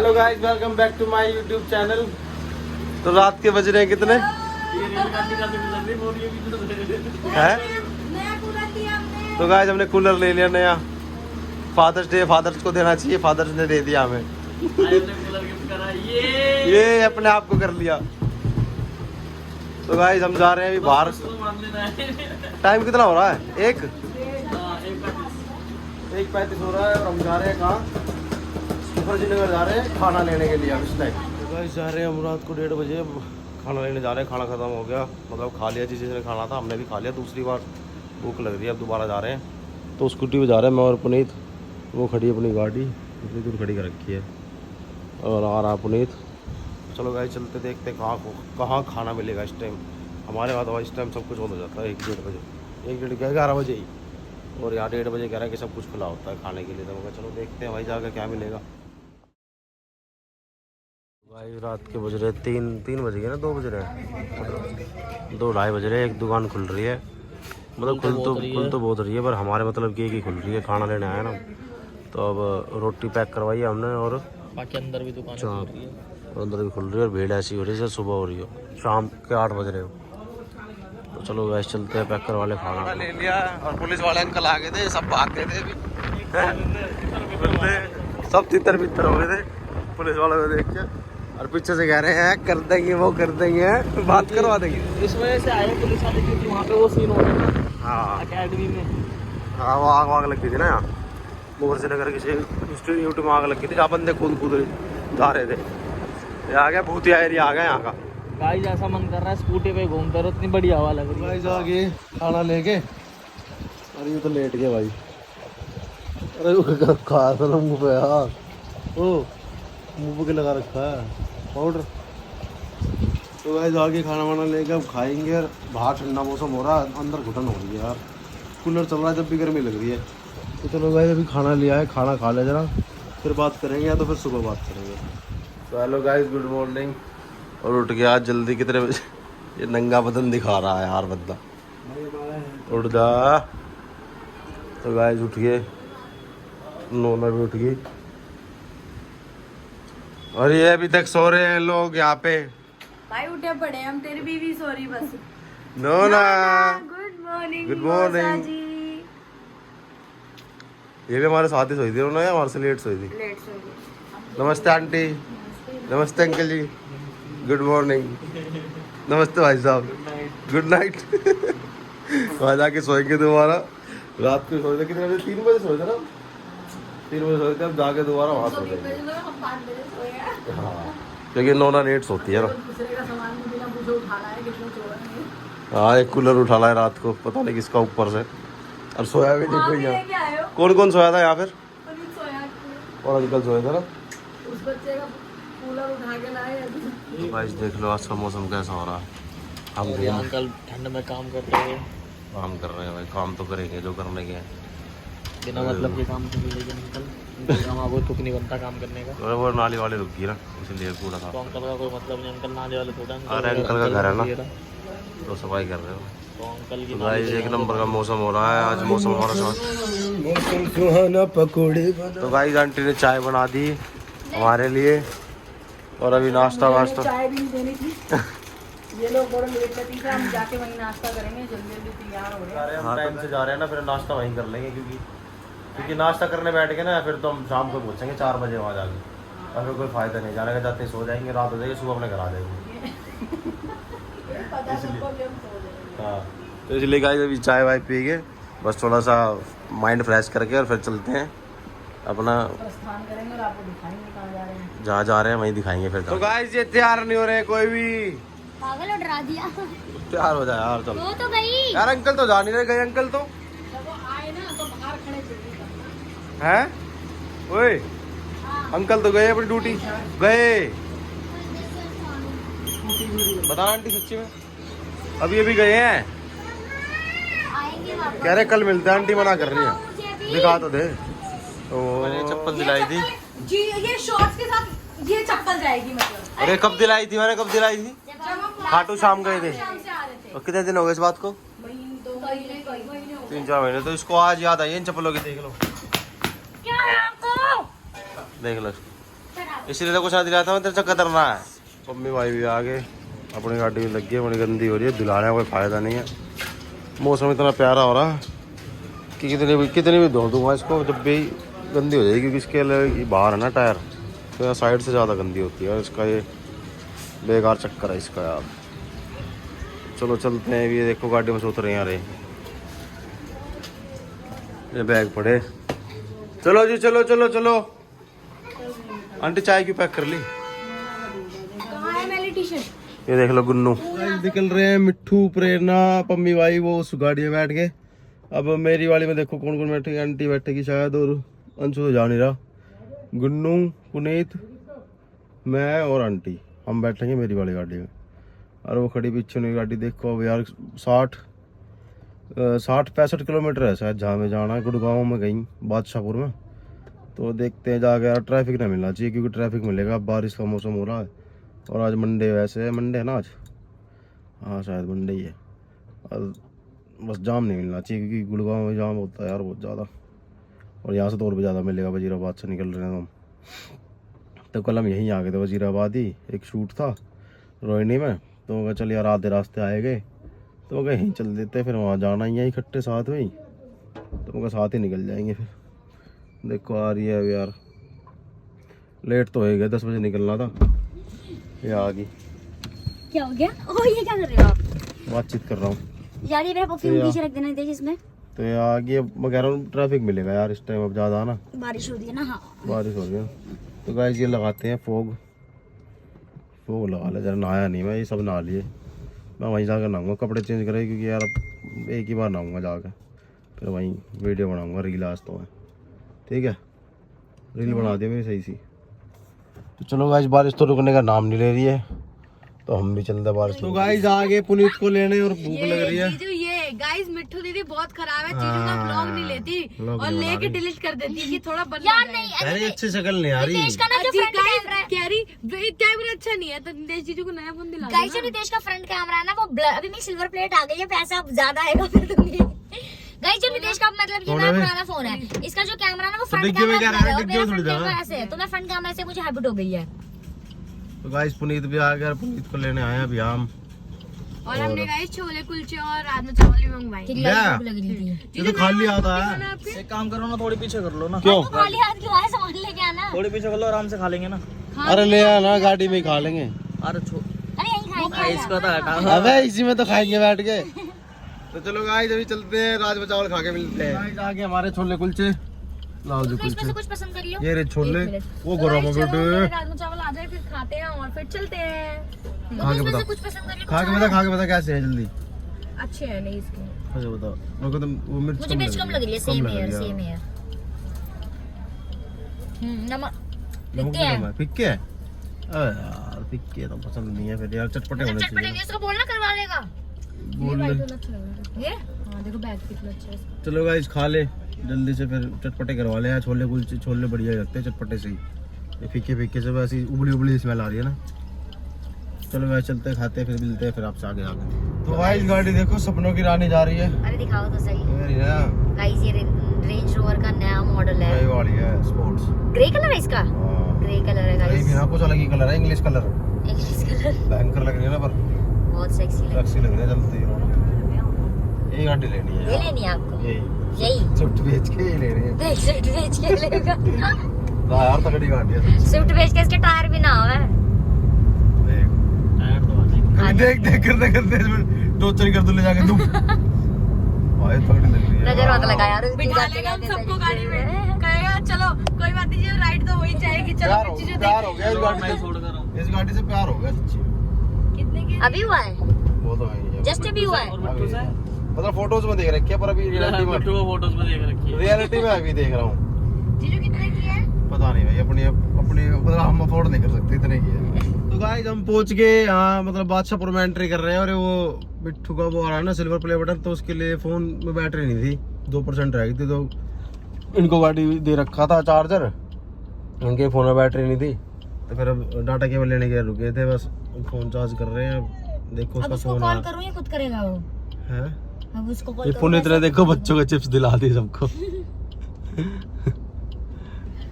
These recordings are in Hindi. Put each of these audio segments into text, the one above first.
Hello guys, welcome back to my YouTube channel. तो रात के बज रहे हैं कितने हैं? तो गाइस हमने कूलर ले लिया नया। फादर्स डे फादर्स को देना चाहिए, फादर्स ने दे दिया हमें। ये अपने आप को कर लिया। तो गाइस हम जा रहे हैं अभी बाहर। टाइम कितना हो रहा है? 1:35 हो रहा है और हम जा रहे हैं कहाँ? नगर जा रहे हैं खाना लेने के लिए। इस टाइम तो गाइस जा रहे हैं हम रात को 1:30 बजे खाना लेने जा रहे हैं। खाना खत्म हो गया, मतलब खा लिया जिसने खाना था, हमने भी खा लिया। दूसरी बार भूख लग रही है, अब दोबारा जा रहे हैं। तो स्कूटी पे जा रहे हैं मैं और पुनीत। वो खड़ी है अपनी गाड़ी, इतनी दूर खड़ी कर रखी है और आ रहा पुनीत। चलो गाइस चलते देखते कहाँ खाना मिलेगा इस टाइम। हमारे वहाँ तो इस टाइम सब कुछ बंद हो जाता है 1-1:30 बजे, 11 बजे ही। और यहाँ 1:30 बजे कह रहा है कि सब कुछ खुला होता है खाने के लिए। तो मैं चलो देखते हैं भाई जाकर क्या मिलेगा। भाई रात के बज रहे 3 बज गए ना, 2 बज रहे हैं, 2-2:30 बज रहे हैं। एक दुकान खुल रही है, मतलब खुल तो बहुत रही है, पर हमारे मतलब की एक ही खुल रही है। खाना लेने आया ना, तो अब रोटी पैक करवाई है हमने और बाकी अंदर भी दुकान खुल रही है, अंदर भी खुल रही है। और भीड़ ऐसी हो रही है सुबह हो रही हो, शाम के 8 बज रहे हो। तो चलो वैसे चलते हैं, पैक करवा ले खाना। ले लिया और पुलिस वाले अंकल आ गए थे, सब भाग गए थे अभी। सब तितर बितर हो गए थे पुलिस वालों को देख के, और पीछे से कह रहे हैं कर देंगे वो कर देंगे, बात करवा देंगे। इस वजह से आए पुलिस वाले क्योंकि वहाँ पे वो सीन हो रहा था। हाँ अकेडमी में, हाँ वो आग लग गई थी ना यहाँ मुगर्जी नगर किसी इंस्टीट्यूट में आग लग गई थी, जहाँ बंदे कूद जा रहे थे। ये आ गया भूतिया एरिया आ गया यहाँ का। गाइस ऐसा मन कर रहा है स्कूटी पे घूमते रहो, इतनी बड़ी हवा लग रही है। गाइस आ गए खाना लेके, अरे ये तो लेट गया भाई। अरे खा था मुँह पे यार, ओ मुँह पे लगा रखा है पाउडर। तो गाइस आगे खाना वाना लेके अब खाएंगे। और बाहर ठंडा मौसम हो रहा है, अंदर घुटन हो रही है यार, कूलर चल रहा है जब भी गर्मी लग रही है। तो चलो गाइस अभी खाना लिया है, खाना खा ले जरा, फिर बात करेंगे या तो फिर सुबह बात करेंगे। तो हेलो गाइस, गुड मॉर्निंग। और उठ गया आज जल्दी, कितने बजे? ये नंगा बदन दिखा रहा है यार बंदा, उठ जा। तो गाइस उठ गए, नोना भी उठ गई और ये अभी तक सो रहे हैं लोग यहाँ पे। भाई उठे पड़े हम, तेरी बीवी सॉरी बस। नोना गुड मॉर्निंग। Good morning. ये भी हमारे साथ ही सोई थी उन्होंने, हमारे से लेट सोई थी। लेट सो गई। नमस्ते आंटी, नमस्ते अंकल जी, गुड मॉर्निंग, नमस्ते भाई साहब, गुड नाइट। वहाँ जाके सोएंगे दोबारा। रात को सोए थे कितने बजे? 3 बजे सोए थे ना, 3 बजे सोए थे। अब जाके दोबारा वहाँ सो जाएंगे। हाँ क्योंकि नोना लेट सोती है ना। हाँ एक कूलर उठा ला है रात को, पता नहीं किसका ऊपर से, और सोया भी देखो यहाँ। कौन कौन सोया था यहाँ फिर? और अंकल सोए थे ना। उस बच्चे का कूलर उठा के लाए। तो भाई देख लो आज का मौसम कैसा हो रहा है। हम अंकल ठंड में काम कर रहे हैं। काम कर रहे हैं भाई, काम तो करेंगे जो करने के हैं, बिना मतलब के काम तो मिलेगा अंकल। वो तुक नहीं बनता काम करने का। और वो नाली वाले रुक गई ना, इसलिए कूड़ा था। तो अंकल का कोई मतलब नहीं, अंकल नाले वाले थोड़ा। अरे अंकल का घर है ना, तो सफाई कर रहे हो। तो अंकल की भाई एक नंबर का मौसम हो रहा है आज, मौसम हमारा साथ मौसम सुहाना, पकौड़े। तो भाई आंटी ने चाय बना दी हमारे लिए, और अभी नाश्ता वाश्ता। चाय भी नहीं देनी थी। ये लोग बड़ा लेट करती है, हम जाके वहीं नाश्ता करेंगे। जल्दी जल्दी तैयार हो रहे हैं। हम टाइम से जा रहे हैं ना, फिर नाश्ता वहीं कर लेंगे, क्योंकि नाश्ता करने बैठ गए ना फिर तो हम शाम को पहुँचेंगे 4 बजे वहाँ जाके, और फिर कोई फायदा नहीं। जाने का जाते ही सो जाएंगे, रात हो जाएगी, सुबह अपने घर आ जाएंगे। हाँ तो इसलिए गाइस अभी चाय वाय पी के बस थोड़ा सा माइंड फ्रेश करके और फिर चलते हैं अपना प्रस्थान करेंगे और आपको दिखाएंगे कहाँ जा रहे हैं। जहाँ जा रहे हैं वहीं दिखाएंगे फिर। तो गाइस ये तैयार नहीं हो रहे कोई भी। पागल डरा दिया। तैयार हो जाए यार, चल। वो तो गई यार अंकल तो जा नहीं रहे, गए अंकल तो। जब वो आए ना तो बाहर खड़े थे। हैं ओए अंकल तो गए अपनी ड्यूटी गए। बता आंटी सच्ची में अभी अभी गए हैं, आएंगे वापस। कह रहे कल मिलते हैं। आंटी मना कर रही है, दिखा तो दे। ओ चप्पल दिलाई थी जी, ये शॉर्ट्स के साथ ये चप्पल जाएगी मतलब। अरे कब दिलाई थी मैंने, कब दिलाई थी? जब हम खाटू शाम गए थे। शाम से आ रहे थे। और कितने दिन हो गए इस बात को? 2 महीने हो गए। 3-4 महीने। तो इसको आज याद आई इन चप्पलों की, देख लो क्या आपको? देख लो। इसलिए तो कुछ आ दिलाता हूँ तेरे चक्कर करना है। मम्मी भाई भी आ गए, अपनी गाड़ी में लगी है, बड़ी गंदी हो रही है, धुलाने का कोई फ़ायदा नहीं है। मौसम इतना प्यारा हो रहा है कि कितनी भी धो दूँगा इसको, जब भी गंदी हो जाएगी, क्योंकि इसके लिए बाहर है ना टायर, तो यहाँ साइड से ज़्यादा गंदी होती है। और इसका ये बेकार चक्कर है इसका यार। चलो चलते हैं, ये देखो गाड़ी में से उतर रहे हैं। ये बैग पड़े, चलो जी चलो चलो चलो। आंटी चाय क्यों पैक कर ली? कहाँ है मेरी टी शर्ट? ये देख लो गुन्नू निकल रहे हैं, मिट्ठू, प्रेरणा, पम्मी भाई वो उस गाड़ी में बैठ गए। अब मेरी वाली में देखो कौन कौन बैठेगी। आंटी बैठेगी शायद, और अंशु तो जा नहीं रहा। गुन्नू, पुनीत, मैं और आंटी हम बैठेंगे मेरी वाली गाड़ी में। और वो खड़ी पीछे नहीं गाड़ी, देखो अब यार 60-65 किलोमीटर है शायद जहाँ में जाना है। गुड़गांव में गई बादशाहपुर में, तो देखते हैं जाके। यार ट्रैफिक ना मिलना चाहिए, क्योंकि ट्रैफिक मिलेगा, बारिश का मौसम हो रहा है। और आज मंडे, वैसे मंडे है ना आज, हाँ शायद मंडे ही है। और बस जाम नहीं मिलना चाहिए, क्योंकि गुड़गांव में जाम होता है यार बहुत ज़्यादा। और यहाँ से तो और भी ज़्यादा मिलेगा, वजीराबाद से निकल रहे हैं हम। तो कल हम यहीं आ गए थे, वजीराबाद ही एक शूट था रोहिणी में। तो मैं चल यार आधे रास्ते आए गए, तो मैं यहीं चल देते, फिर वहाँ जाना ही है इकट्ठे साथ में ही, तो मैं साथ ही निकल जाएंगे। फिर देखो आ रही है अब यार, लेट तो हो गया, 10 बजे निकलना था। ये आ गई। क्या हो गया? ओह ये क्या कर रहे हो आप? बातचीत कर रहा हूँ यार ये मेरा परफ्यूम पीछे रख देना चाहिए इसमें। तो ये आ गई। अब मैं कह रहा हूँ ट्रैफिक मिलेगा यार इस टाइम, अब ज़्यादा ना बारिश हो रही है ना। हाँ बारिश हो रही है। तो गाइस ये लगाते हैं फोग लगा ले जरा। नहाया नहीं मैं, ये सब नहा लिए। मैं वहीं जाकर नहाऊंगा, कपड़े चेंज करें, क्योंकि यार अब एक ही बार नहाऊंगा जाकर, फिर वहीं वीडियो बनाऊंगा, रील आज तो है। ठीक है, रील बना दिया मेरी सही सी। तो चलो गाइस, बारिश तो रुकने का नाम नहीं ले रही है, तो हम भी चलते बारिश। तो गाइस आगे पुनीत को लेने, और भूख लग रही है। ये गाइस मिट्ठू दीदी बहुत खराब है, चीजों का ब्लॉग नहीं लेती और लेके डिलीट कर देती कि थोड़ा बदला अरे अच्छी शक्ल नहीं आ रही। नितेश का ना जो फ्रंट कैमरा है, कह रही कैमरा अच्छा नहीं है, तो नितेश जीजू को नया फोन दिला दो गाइस जो नितेश का फ्रंट कैमरा है ना वो अभी मेरी सिल्वर प्लेट आ गई है, पैसा ज्यादा आएगा फिर दूंगी। गाइस जो नितेश का मतलब ये नया पुराना फोन है, इसका जो कैमरा है ना वो फ्रंट कैमरा ऐसे है, तो मैं फ्रंट कैमरा से मुझे हैबिट हो गई है। तो गाइस पुनीत भी आ गया, पुनीत को लेने आए अभी हम। और हमने गाइस छोले कुलचे और राजमा चावल भी मंगवाए। ये तो खाली आता है। एक काम करो ना, थोड़ी पीछे कर लो ना। क्यों खाली हाथ क्यों आए? सामान लेके आना। थोड़ी पीछे कर लो, आराम से खा लेंगे ना। अरे ले आना, गाड़ी में ही खा लेंगे। अरे अरे यहीं खाएंगे। इसको तो हटा। अबे इसी में तो खाएंगे बैठ के। तो चलो गाइस अभी चलते हैं, राजमा चावल खा के मिलते हैं। गाइस आगे हमारे छोले कुलचे, लाओ जी इसमें से कुलचे। कुछ पसंद करियो। ये रे छोले, वो गरम हो गए। राजमा चावल आ जाए फिर खाते हैं और फिर चलते हैं। खा के इसमें से बताओ, कुछ पसंद करियो। खा के बता कैसे है जल्दी। अच्छे हैं नहीं इसके। अच्छा बताओ मेरे को। तो वो मिर्च मुझे मिर्च कम लग रही है। सेम है सेम है। नमक फिक्के है। फिक्के है? अरे यार फिक्के तो पसंद नहीं है फिर यार, चटपटे होने चटपटे चाहिए। इसको बोलना करवा लेगा। बोल ले। ये हाँ देखो बैग कितना अच्छा है। चलो गाइस खा ले जल्दी से, फिर चटपटे करवा ले यार। छोले कुलचे, छोले बढ़िया लगते हैं चटपटे से ही। ये फीके फीके से वैसी उबली स्मेल आ रही है ना। चलो गाइस चलते खाते फिर मिलते हैं फिर आपसे आगे। तो गाइस गाड़ी देखो, सपनों की रानी जा रही है। अरे दिखाओ तो सही। मेरी ना गाइस ये रेंज रोवर का नया मॉडल है। ये वाली है स्पोर्ट्स, ग्रे कलर है इसका। हाँ ग्रे कलर है ये गाइस। भी ना कुछ अलग ही कलर है, इंग्लिश कलर। इंग्लिश कलर भयंकर लग रही है ना, पर बहुत सेक्सी लग टैक्सी लग रही है चलती है। ये गाड़ी लेनी है ये यार। लेनी है आपको। यही यही स्विफ्ट बेच के ही लेनी है। देख स्विफ्ट बेच के लेगा। ना यार तगड़ी गाड़ी है। स्विफ्ट बेच के इसके टायर भी ना हो। देख टायर तो आने। कभी देख करते इसमें टोचर कर दो ले जाके तुम। भाई तगड़ी लग रही है। नजर मत लगा यार। बिठा लेगा हम सबको गाड़ी में, कहेगा चलो कोई बात नहीं, राइड तो हो ही जाएगी। चलो प्यार हो चीजें प्यार हो गया इस गाड़ी मैं से। छोड़ कर आऊं। इस गाड़ी से प्यार हो गया सच्ची। कितने के अभी हुआ है, वो तो है जस्ट अभी हुआ है। और बिट्टू से मतलब फोटोज में देख रखी है, पर अभी रियलिटी में, बिट्टू को फोटोज में देख रखी है। रियलिटी में अभी देख रहा हूँ। जीजू कितने की है? पता नहीं भाई, अपनी मतलब हम अफोर्ड नहीं कर सकते इतने की है। तो गाइस हम पहुंच गए यहाँ, मतलब बादशाहपुर में एंट्री कर रहे हैं। और वो बिट्ठू का वो आ रहा है ना सिल्वर प्ले बटन, तो उसके लिए फोन में बैटरी नहीं थी, 2% रह गई थी। तो इनको गाड़ी दे रखा था चार्जर, उनके फोन में बैटरी नहीं थी, तो फिर अब डाटा केबल लेने के रुके थे, बस फोन चार्ज कर रहे हैं। देखो अब उसका उसको फोन कॉल करूँ या खुद करेगा वो? है। अब उसको ये कॉल पुनीत ने देखो बच्चों को चिप्स दिला दी सबको।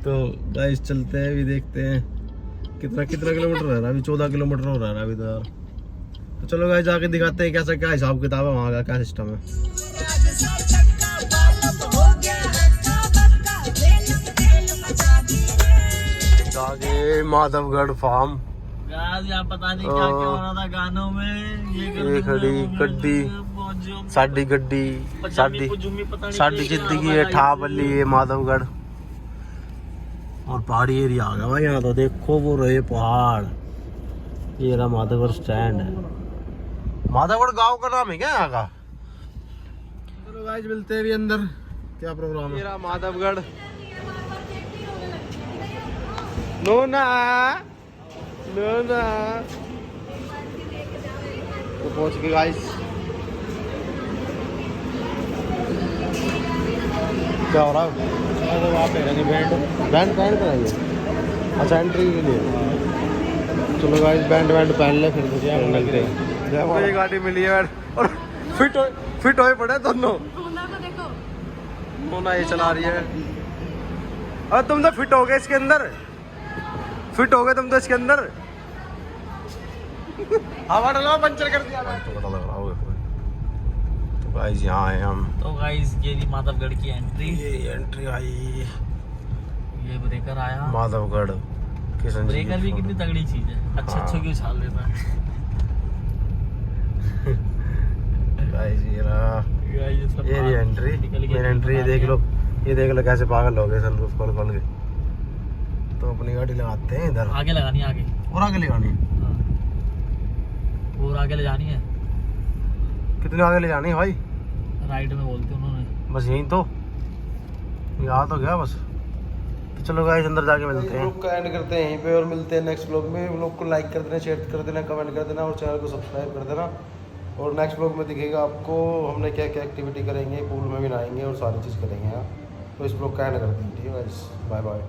तो गाइस चलते हैं, भी देखते हैं कितना किलोमीटर रह रहा है अभी? 14 किलोमीटर हो रहा है अभी तो यार। तो चलो गाइस जाके दिखाते हैं कैसा क्या हिसाब किताब है वहाँ का, क्या सिस्टम है। आगे माधवगढ़ फार्म। यहाँ पता नहीं क्या क्या हो रहा था गानों में। ये खड़ी गड्डी, साडी गड्डी, साडी जिंदगी है ठा बल्ली है माधवगढ़। और पहाड़ी एरिया आ गया भाई यहाँ तो। देखो वो रहे पहाड़, ये रहा माधवगढ़ स्टैंड है। माधवगढ़ गांव का नाम है क्या यहाँ का? चलो गाइस मिलते हैं भी अंदर, क्या प्रोग्राम है। ये रहा माधवगढ़। नोना नोना तो पहुंच गए गाइस। क्या हो रहा है? वहाँ पे रहेंगे बैंड कराइए। अच्छा एंट्री के लिए। चलो गाइस बैंड पहन ले फिर मुझे लग रही। ये गाड़ी मिली है और फिट होए पड़े दोनों। मोना ये चला रही है। अरे तुम तो फिट हो गए इसके अंदर, फिट हो गए तुम तो इसके अंदर। हवा डाला पंचर कर दिया। तो पता लग रहा होगा। तो गाइस यहाँ आए हम। तो गाइस ये थी माधवगढ़ की एंट्री। ये एंट्री आई, ये ब्रेकर आया माधवगढ़। किशन जी ब्रेकर भी कितनी तगड़ी चीज है, अच्छे क्यों छाल देता है। गाइस ये रहा, ये रही एंट्री। मेरी एंट्री ये देख लो कैसे पागल हो गए सनरूफ खोल के। तो अपनी गाड़ी लगाते हैं इधर। आगे लगानी है, आगे और आगे लगानी है। और आगे ले जानी है। कितने आगे ले जानी है भाई? राइट में बोलते उन्होंने। बस यहीं तो, यहाँ तो गया बस। तो चलो गाइस अंदर जाके मिलते हैं। व्लॉग का एंड करते हैं यहीं पे और मिलते हैं नेक्स्ट व्लॉग में। व्लॉग को लाइक कर देना, शेयर कर देना, कमेंट कर देना और चैनल को सब्सक्राइब कर देना। और नेक्स्ट व्लॉग में दिखेगा आपको हमने क्या क्या एक्टिविटी करेंगे, पूल में भी नहाएंगे और सारी चीज़ करेंगे यहाँ। तो इस व्लॉग का एंड करते हैं। ठीक है गाइस, बाय बाय।